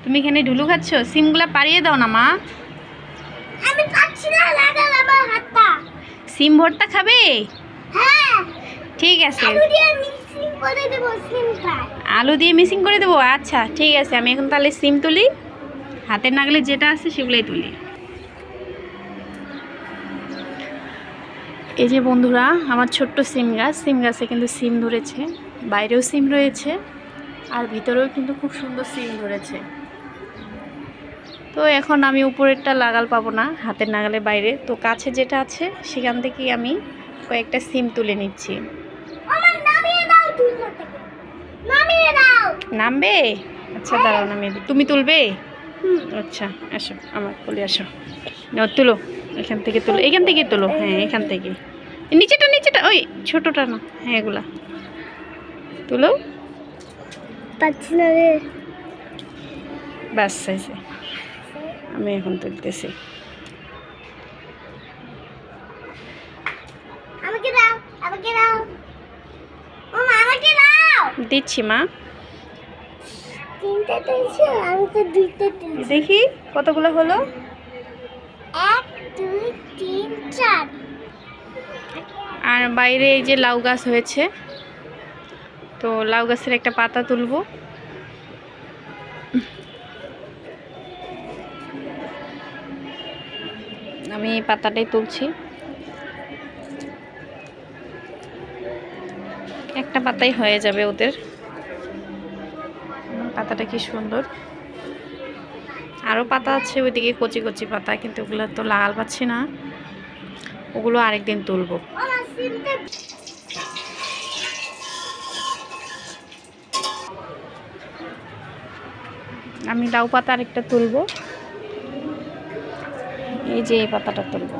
তুমি এখানে ঢুলু খাচ্ছ? সিমগুলা পাড়িয়ে দাও না মা। আমি পাচ্ছি না, লাগাল আমার হাতটা। সিম ভর্তা খাবে? হ্যাঁ। ঠিক আছে, আলু দিয়ে মিক্সিং করে দেব সিমটা। আলু দিয়ে মিক্সিং করে দেবো। আচ্ছা ঠিক আছে, আমি এখন তাহলে সিম তুলি, হাতের নাগালে যেটা আছে সেগুলোই তুলি। এই যে বন্ধুরা, আমার ছোট্ট সিম গাছে কিন্তু সিম ধরেছে, বাইরেও সিম রয়েছে আর ভিতরেও কিন্তু খুব সুন্দর সিম ধরেছে। তো এখন আমি উপরেরটা লাগাল পাবো না, হাতের নাগালে বাইরে, তো কাছে যেটা আছে সেখান থেকেই আমি কয়েকটা সিম তুলে নিচ্ছি। আমার নামিয়ে দাও, তুলো থেকে নামিয়ে দাও। নামবে? আচ্ছা দাঁড়াও, নামিয়ে দিই। তুমি তুলবে? আচ্ছা আসো, আমার কোলে আসো। নাও তুলো, এখান থেকে তুলো, এখান থেকে তুলো। হ্যাঁ এখান থেকে, নিচেটা ওই ছোটটা না, হ্যাঁ এগুলা তুলো। পাচ্ছি না রে। ব্যাস হয়েছে, আমি এখন তুলতেছি। আমাকে দাও, আমাকে দাও। ও মা, আমাকে দাও। দিচ্ছি মা। তিনটে তুলছি, আমি তো দুইটা তুলছি। দেখি কতগুলো হলো। 1 2 3 4। আর বাইরে এই যে লাউ গাছ হয়েছে, তো লাউ গাছের একটা পাতা তুলবো। আমি এই পাতাটাই তুলছি, একটা পাতাই হয়ে যাবে ওদের। পাতাটা কি সুন্দর, আরও পাতা আছে ওইদিকে, কচি কচি পাতা, কিন্তু ওগুলো তো লাগাল পাচ্ছি না, ওগুলো আরেকদিন তুলবো। আমার সিমটা আমি লাউ পাতা আরেকটা তুলবো, এই যে এই পাতাটা তুলবো।